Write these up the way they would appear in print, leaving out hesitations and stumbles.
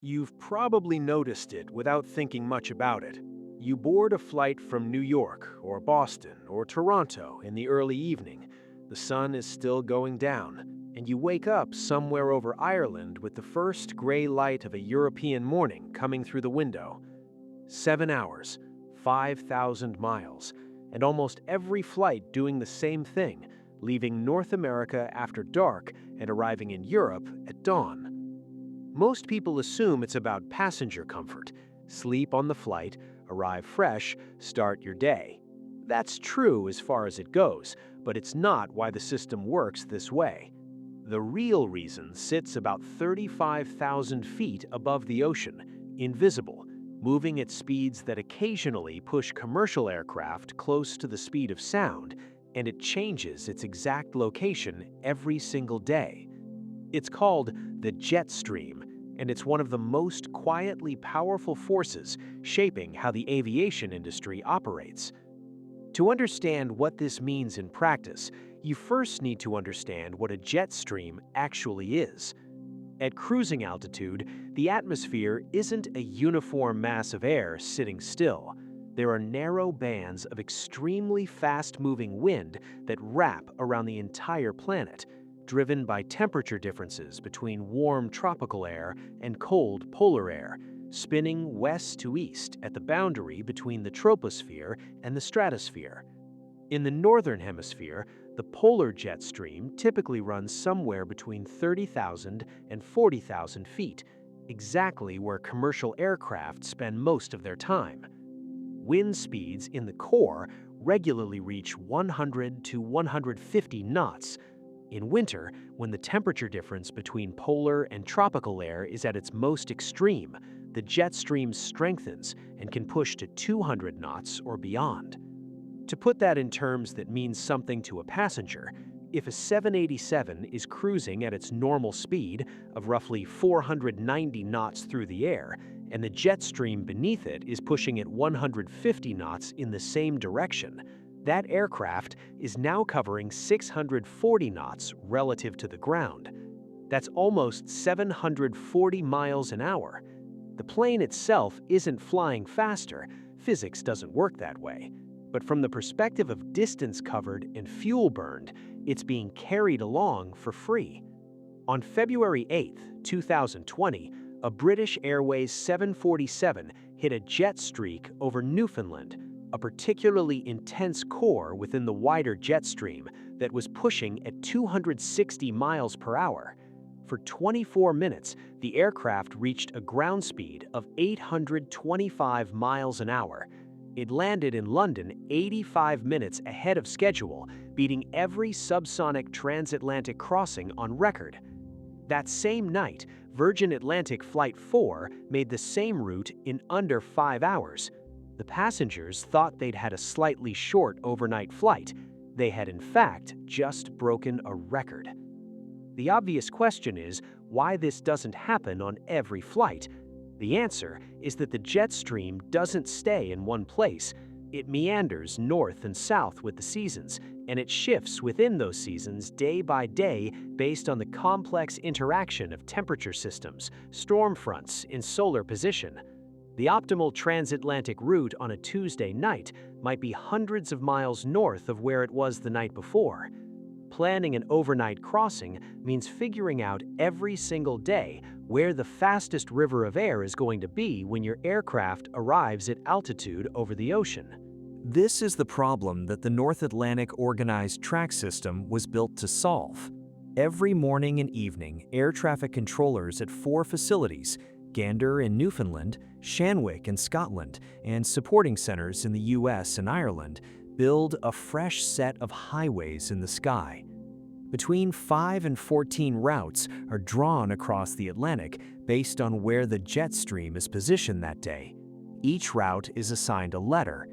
You've probably noticed it without thinking much about it. You board a flight from New York or Boston or Toronto in the early evening. The sun is still going down, and you wake up somewhere over Ireland with the first gray light of a European morning coming through the window. 7 hours, 5,000 miles, and almost every flight doing the same thing, leaving North America after dark and arriving in Europe at dawn. Most people assume it's about passenger comfort. Sleep on the flight, arrive fresh, start your day. That's true as far as it goes, but it's not why the system works this way. The real reason sits about 35,000 feet above the ocean, invisible, moving at speeds that occasionally push commercial aircraft close to the speed of sound, and it changes its exact location every single day. It's called the jet stream, and it's one of the most quietly powerful forces shaping how the aviation industry operates. To understand what this means in practice, you first need to understand what a jet stream actually is. At cruising altitude, the atmosphere isn't a uniform mass of air sitting still. There are narrow bands of extremely fast-moving wind that wrap around the entire planet, driven by temperature differences between warm tropical air and cold polar air, spinning west to east at the boundary between the troposphere and the stratosphere. In the northern hemisphere, the polar jet stream typically runs somewhere between 30,000 and 40,000 feet, exactly where commercial aircraft spend most of their time. Wind speeds in the core regularly reach 100 to 150 knots. In winter, when the temperature difference between polar and tropical air is at its most extreme, the jet stream strengthens and can push to 200 knots or beyond. To put that in terms that means something to a passenger, if a 787 is cruising at its normal speed of roughly 490 knots through the air, and the jet stream beneath it is pushing at 150 knots in the same direction, that aircraft is now covering 640 knots relative to the ground. That's almost 740 miles an hour. The plane itself isn't flying faster. Physics doesn't work that way. But from the perspective of distance covered and fuel burned, it's being carried along for free. On February 8, 2020, a British Airways 747 hit a jet streak over Newfoundland, a particularly intense core within the wider jet stream that was pushing at 260 miles per hour. For 24 minutes, the aircraft reached a ground speed of 825 miles an hour. It landed in London 85 minutes ahead of schedule, beating every subsonic transatlantic crossing on record. That same night, Virgin Atlantic Flight 4 made the same route in under 5 hours. The passengers thought they'd had a slightly short overnight flight. They had in fact just broken a record. The obvious question is why this doesn't happen on every flight. The answer is that the jet stream doesn't stay in one place. It meanders north and south with the seasons, and it shifts within those seasons day by day based on the complex interaction of temperature systems, storm fronts, and solar position. The optimal transatlantic route on a Tuesday night might be hundreds of miles north of where it was the night before. Planning an overnight crossing means figuring out every single day where the fastest river of air is going to be when your aircraft arrives at altitude over the ocean. This is the problem that the North Atlantic Organized Track System was built to solve. Every morning and evening, air traffic controllers at 4 facilities, Gander in Newfoundland, Shanwick in Scotland, and supporting centers in the US and Ireland, build a fresh set of highways in the sky. Between 5 and 14 routes are drawn across the Atlantic based on where the jet stream is positioned that day. Each route is assigned a letter.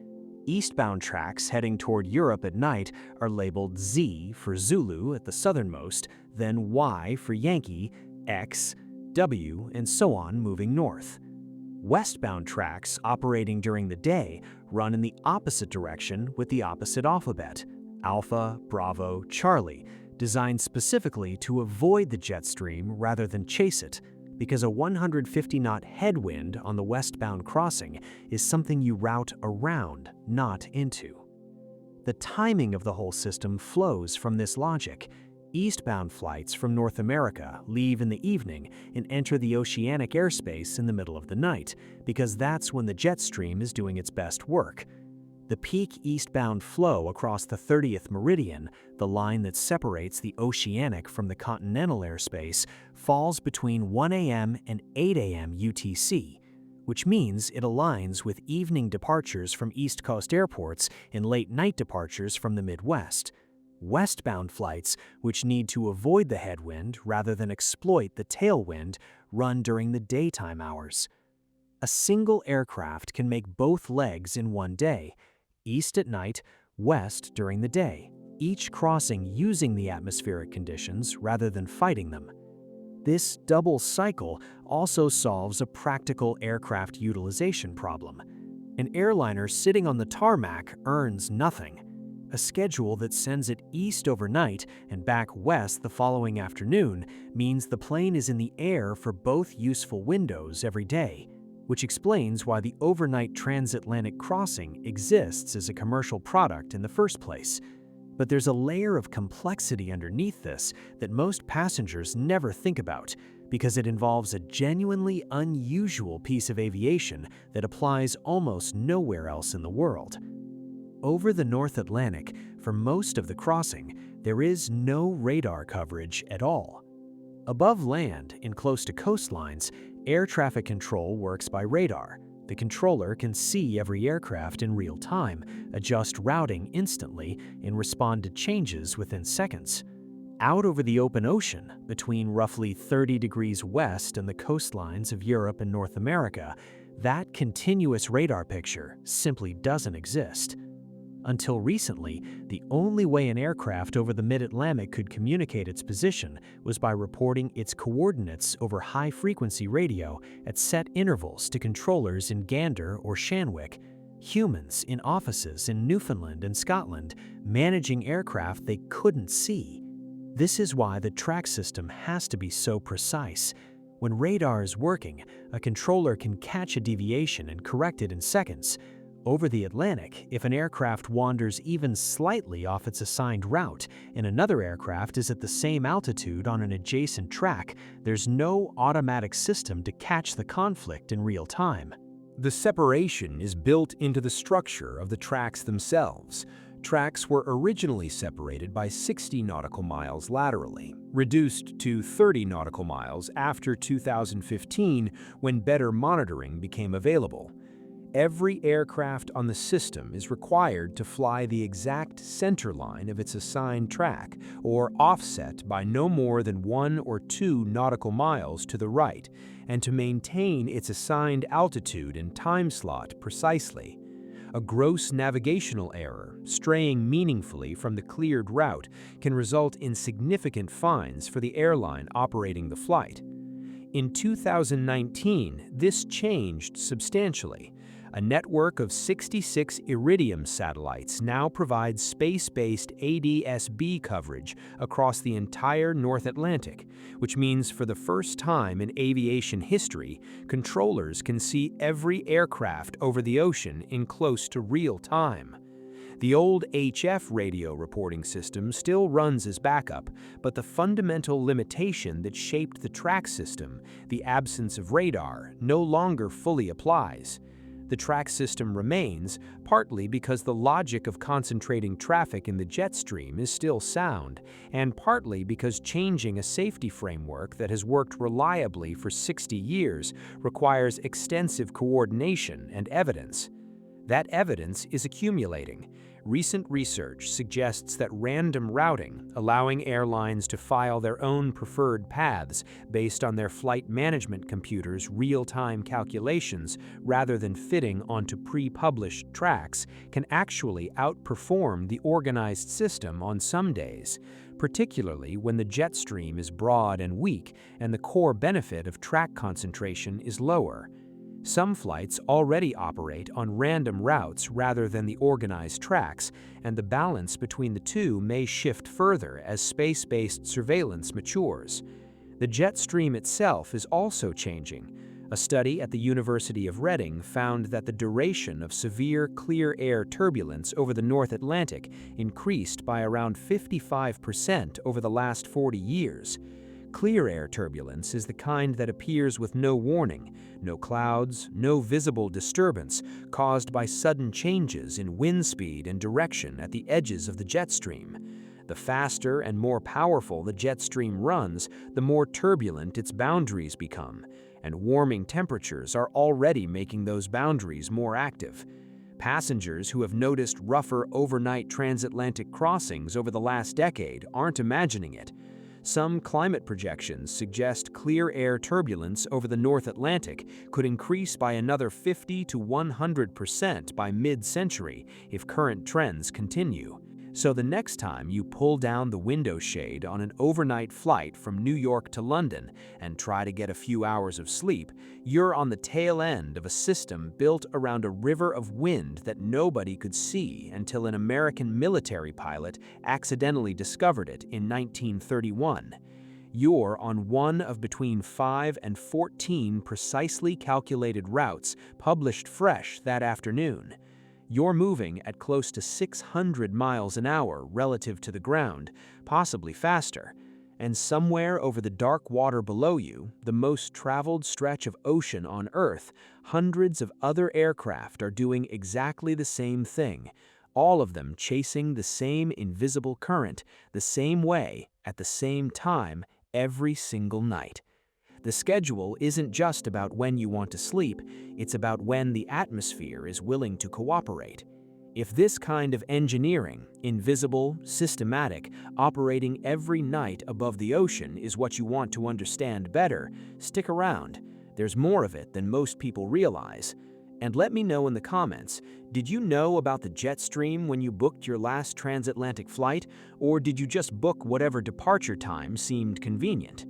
Eastbound tracks heading toward Europe at night are labeled Z for Zulu at the southernmost, then Y for Yankee, X, W, and so on moving north. Westbound tracks operating during the day run in the opposite direction with the opposite alphabet, Alpha, Bravo, Charlie, designed specifically to avoid the jet stream rather than chase it. because a 150-knot headwind on the westbound crossing is something you route around, not into. The timing of the whole system flows from this logic. Eastbound flights from North America leave in the evening and enter the oceanic airspace in the middle of the night, because that's when the jet stream is doing its best work. The peak eastbound flow across the 30th meridian, the line that separates the oceanic from the continental airspace, falls between 1 a.m. and 8 a.m. UTC, which means it aligns with evening departures from East Coast airports and late-night departures from the Midwest. Westbound flights, which need to avoid the headwind rather than exploit the tailwind, run during the daytime hours. A single aircraft can make both legs in one day, east at night, west during the day, each crossing using the atmospheric conditions rather than fighting them. This double cycle also solves a practical aircraft utilization problem. An airliner sitting on the tarmac earns nothing. A schedule that sends it east overnight and back west the following afternoon means the plane is in the air for both useful windows every day, which explains why the overnight transatlantic crossing exists as a commercial product in the first place. But there's a layer of complexity underneath this that most passengers never think about, because it involves a genuinely unusual piece of aviation that applies almost nowhere else in the world. Over the North Atlantic, for most of the crossing, there is no radar coverage at all. Above land, and close to coastlines, air traffic control works by radar. The controller can see every aircraft in real time, adjust routing instantly, and respond to changes within seconds. Out over the open ocean, between roughly 30 degrees west and the coastlines of Europe and North America, that continuous radar picture simply doesn't exist. Until recently, the only way an aircraft over the mid-Atlantic could communicate its position was by reporting its coordinates over high-frequency radio at set intervals to controllers in Gander or Shanwick, humans in offices in Newfoundland and Scotland managing aircraft they couldn't see. This is why the track system has to be so precise. When radar is working, a controller can catch a deviation and correct it in seconds. Over the Atlantic, if an aircraft wanders even slightly off its assigned route and another aircraft is at the same altitude on an adjacent track, there's no automatic system to catch the conflict in real time. The separation is built into the structure of the tracks themselves. Tracks were originally separated by 60 nautical miles laterally, reduced to 30 nautical miles after 2015 when better monitoring became available. Every aircraft on the system is required to fly the exact center line of its assigned track, or offset by no more than 1 or 2 nautical miles to the right, and to maintain its assigned altitude and time slot precisely. A gross navigational error, straying meaningfully from the cleared route, can result in significant fines for the airline operating the flight. In 2019, this changed substantially. A network of 66 Iridium satellites now provides space-based ADS-B coverage across the entire North Atlantic, which means for the first time in aviation history, controllers can see every aircraft over the ocean in close to real time. The old HF radio reporting system still runs as backup, but the fundamental limitation that shaped the track system, the absence of radar, no longer fully applies. The track system remains, partly because the logic of concentrating traffic in the jet stream is still sound, and partly because changing a safety framework that has worked reliably for 60 years requires extensive coordination and evidence. That evidence is accumulating. Recent research suggests that random routing, allowing airlines to file their own preferred paths based on their flight management computer's real-time calculations rather than fitting onto pre-published tracks, can actually outperform the organized system on some days, particularly when the jet stream is broad and weak and the core benefit of track concentration is lower. Some flights already operate on random routes rather than the organized tracks, and the balance between the two may shift further as space-based surveillance matures. The jet stream itself is also changing. A study at the University of Reading found that the duration of severe clear air turbulence over the North Atlantic increased by around 55% over the last 40 years. Clear air turbulence is the kind that appears with no warning, no clouds, no visible disturbance, caused by sudden changes in wind speed and direction at the edges of the jet stream. The faster and more powerful the jet stream runs, the more turbulent its boundaries become, and warming temperatures are already making those boundaries more active. Passengers who have noticed rougher overnight transatlantic crossings over the last decade aren't imagining it. Some climate projections suggest clear air turbulence over the North Atlantic could increase by another 50 to 100% by mid-century if current trends continue. So the next time you pull down the window shade on an overnight flight from New York to London and try to get a few hours of sleep, you're on the tail end of a system built around a river of wind that nobody could see until an American military pilot accidentally discovered it in 1931. You're on one of between 5 and 14 precisely calculated routes published fresh that afternoon. You're moving at close to 600 miles an hour relative to the ground, possibly faster. And somewhere over the dark water below you, the most traveled stretch of ocean on Earth, hundreds of other aircraft are doing exactly the same thing, all of them chasing the same invisible current, the same way, at the same time, every single night. The schedule isn't just about when you want to sleep, it's about when the atmosphere is willing to cooperate. If this kind of engineering, invisible, systematic, operating every night above the ocean is what you want to understand better, stick around. There's more of it than most people realize. And let me know in the comments, did you know about the jet stream when you booked your last transatlantic flight, or did you just book whatever departure time seemed convenient?